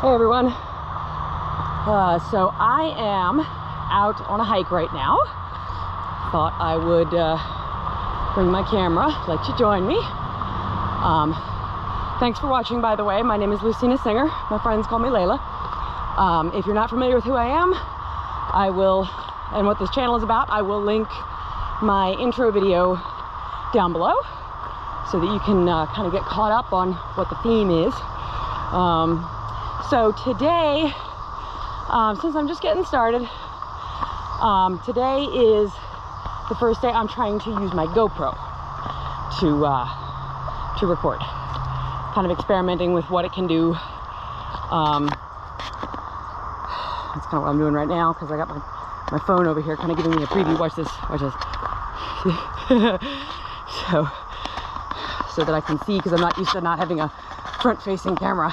Hey everyone. So I am out on a hike right now. Thought I would bring my camera, let you join me. Thanks for watching, by the way. My name is Lucina Singer. My friends call me Layla. If you're not familiar with who I am, I will, and what this channel is about, I will link my intro video down below so that you can kind of get caught up on what the theme is. So today, since I'm just getting started, today is the first day I'm trying to use my GoPro to record. Kind of experimenting with what it can do. That's kind of what I'm doing right now because I got my phone over here kind of giving me a preview. Watch this, watch this. so that I can see, because I'm not used to not having a front-facing camera.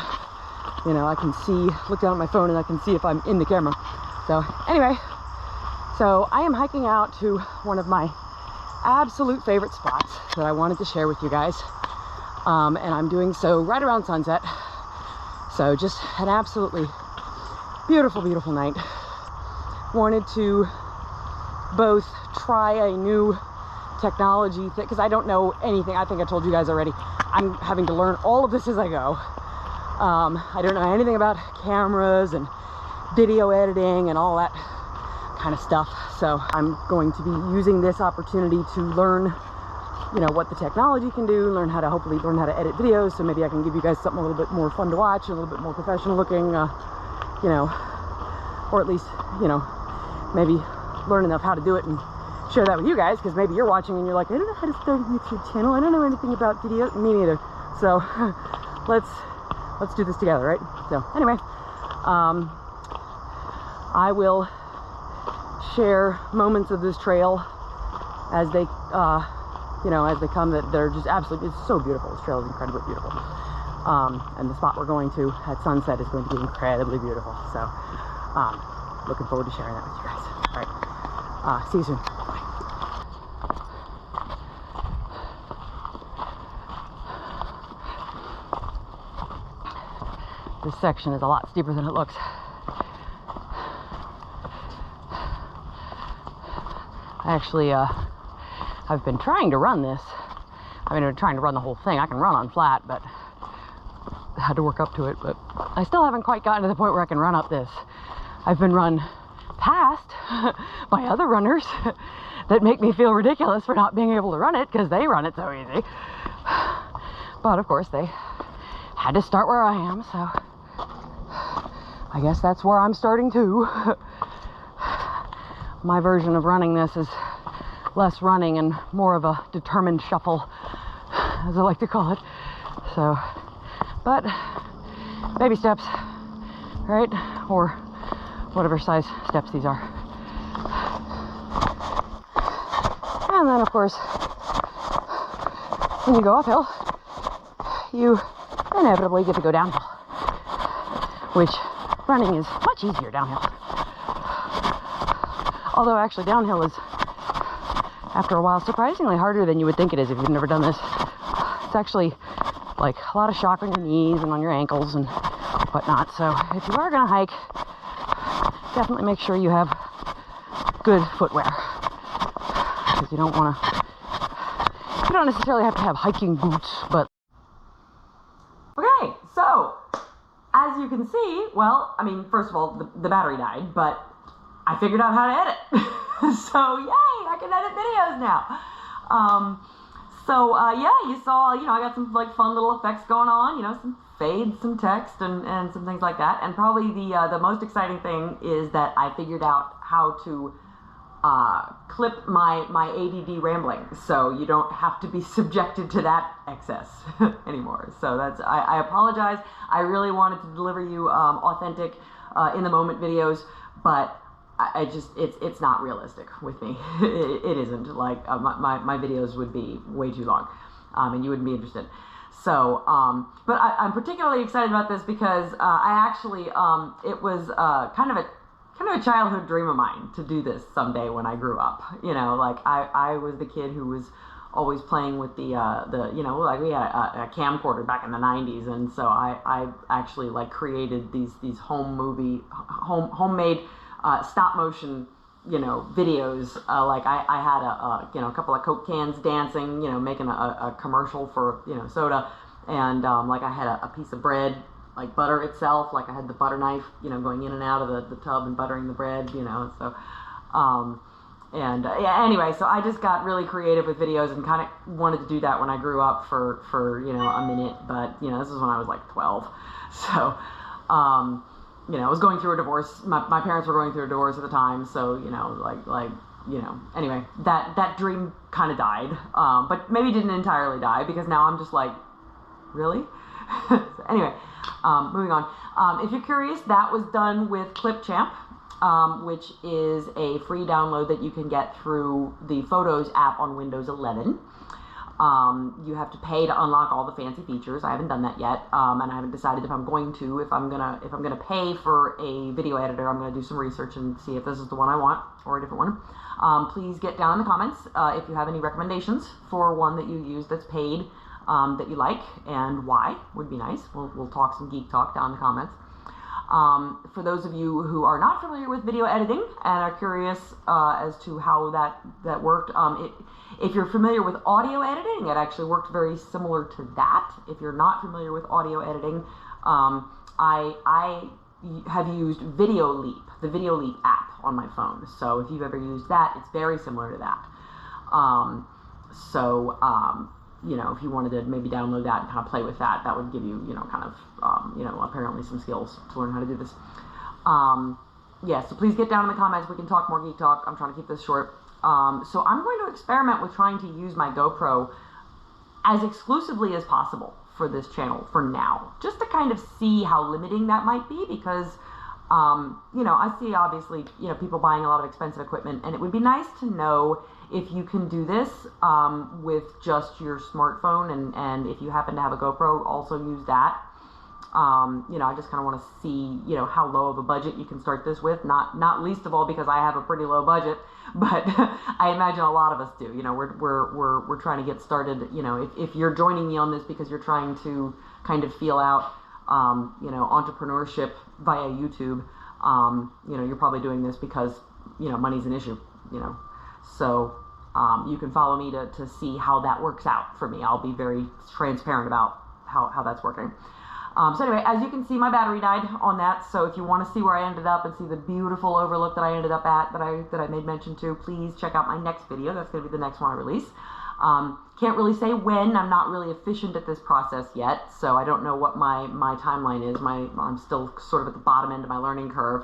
You know, I can see, look down at my phone and I can see if I'm in the camera. So anyway, so I am hiking out to one of my absolute favorite spots that I wanted to share with you guys. And I'm doing so right around sunset. So just an absolutely beautiful, beautiful night. Wanted to both try a new technology thing, because I don't know anything. I think I told you guys already. I'm having to learn all of this as I go. I don't know anything about cameras and video editing and all that kind of stuff. So I'm going to be using this opportunity to learn, you know, what the technology can do, hopefully learn how to edit videos. So maybe I can give you guys something a little bit more fun to watch, a little bit more professional looking, you know, or at least, you know, maybe learn enough how to do it and share that with you guys, because maybe you're watching and you're like, I don't know how to start a YouTube channel. I don't know anything about video. Me neither. So let's do this together, right? So anyway, I will share moments of this trail as they, you know, as they come. That they're just absolutely, it's so beautiful. This trail is incredibly beautiful. And the spot we're going to at sunset is going to be incredibly beautiful. So looking forward to sharing that with you guys. All right, see you soon. This section is a lot steeper than it looks. Actually, I've been trying to run this. I've been trying to run the whole thing. I can run on flat, but I had to work up to it. But I still haven't quite gotten to the point where I can run up this. I've been run past by other runners that make me feel ridiculous for not being able to run it, because they run it so easy. But of course, they had to start where I am, so I guess that's where I'm starting too. My version of running this is less running and more of a determined shuffle, as I like to call it. So, but baby steps, right? Or whatever size steps these are. And then, of course, when you go uphill, you inevitably get to go downhill, which running is much easier downhill. Although actually downhill is, after a while, surprisingly harder than you would think it is if you've never done this. It's actually like a lot of shock on your knees and on your ankles and whatnot. So if you are going to hike, definitely make sure you have good footwear, because you don't want to, you don't necessarily have to have hiking boots, but. Okay, so as you can see, well, I mean, first of all, the battery died, but I figured out how to edit. So yay, I can edit videos now. Yeah, you saw, you know, I got some like fun little effects going on, you know, some fades, some text, and some things like that. And probably the most exciting thing is that I figured out how to clip my ADD rambling, so you don't have to be subjected to that excess anymore. So that's, I apologize. I really wanted to deliver you authentic, in the moment videos, but it's not realistic with me. It isn't. Like my videos would be way too long, and you wouldn't be interested. So, but I'm particularly excited about this because I actually, it was kind of a childhood dream of mine to do this someday when I grew up. You know, like I was the kid who was always playing with the you know, like we had a camcorder back in the 90s, and so I actually like created these homemade stop motion, you know, videos. Like I had you know, a couple of Coke cans dancing, you know, making a commercial for, you know, soda, and like I had a piece of bread, like butter itself, like I had the butter knife, you know, going in and out of the tub and buttering the bread, you know. So yeah, anyway, so I just got really creative with videos and kind of wanted to do that when I grew up for you know, a minute, but you know, this is when I was like 12. So you know, I was going through a divorce. My parents were going through a divorce at the time, so you know, like you know, anyway, that dream kind of died, but maybe didn't entirely die, because now I'm just like, really? So anyway, moving on. If you're curious, that was done with Clipchamp, which is a free download that you can get through the Photos app on Windows 11. You have to pay to unlock all the fancy features. I haven't done that yet, and I haven't decided if I'm going to. If I'm gonna pay for a video editor, I'm gonna do some research and see if this is the one I want or a different one. Please get down in the comments if you have any recommendations for one that you use that's paid, that you like, and why would be nice. We'll talk some geek talk down in the comments. For those of you who are not familiar with video editing and are curious as to how that worked, if you're familiar with audio editing, it actually worked very similar to that. If you're not familiar with audio editing, I have used VideoLeap, the VideoLeap app on my phone. So if you've ever used that, it's very similar to that. You know, if you wanted to maybe download that and kind of play with that, that would give you, you know, kind of, you know, apparently some skills to learn how to do this. Yeah, so please get down in the comments. We can talk more geek talk. I'm trying to keep this short. So I'm going to experiment with trying to use my GoPro as exclusively as possible for this channel for now, just to kind of see how limiting that might be, because, you know, I see obviously, you know, people buying a lot of expensive equipment, and it would be nice to know if you can do this with just your smartphone, and if you happen to have a GoPro, also use that. You know, I just kind of want to see, you know, how low of a budget you can start this with. Not least of all because I have a pretty low budget, but I imagine a lot of us do. You know, we're trying to get started. You know, if you're joining me on this because you're trying to kind of feel out, you know, entrepreneurship via YouTube, you know, you're probably doing this because, you know, money's an issue. You know, so you can follow me to see how that works out for me. I'll be very transparent about how that's working. So anyway, as you can see, my battery died on that. So if you want to see where I ended up and see the beautiful overlook that I ended up at, that I made mention to, please check out my next video. That's going to be the next one I release. Can't really say when. I'm not really efficient at this process yet, so I don't know what my timeline is. I'm still sort of at the bottom end of my learning curve.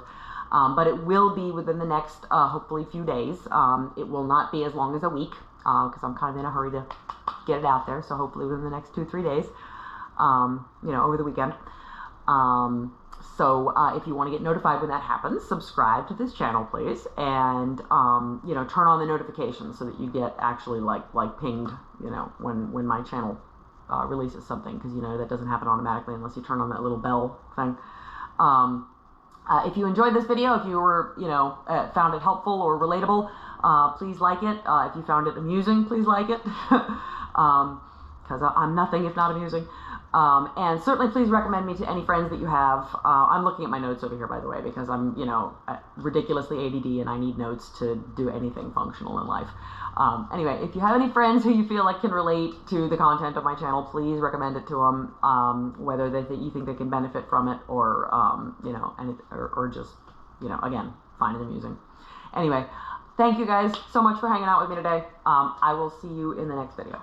But it will be within the next, hopefully, few days. It will not be as long as a week, because I'm kind of in a hurry to get it out there. So hopefully within the next 2-3 days, you know, over the weekend. So if you want to get notified when that happens, subscribe to this channel, please, and you know, turn on the notifications so that you get actually like pinged, you know, when my channel releases something, because you know that doesn't happen automatically unless you turn on that little bell thing. If you enjoyed this video, if you were, you know, found it helpful or relatable, please like it. If you found it amusing, please like it, because I'm nothing if not amusing. And certainly please recommend me to any friends that you have. I'm looking at my notes over here, by the way, because I'm, you know, ridiculously ADD and I need notes to do anything functional in life. Anyway, if you have any friends who you feel like can relate to the content of my channel, please recommend it to them, whether you think they can benefit from it, or, you know, or just, you know, again, find it amusing. Anyway, thank you guys so much for hanging out with me today. I will see you in the next video.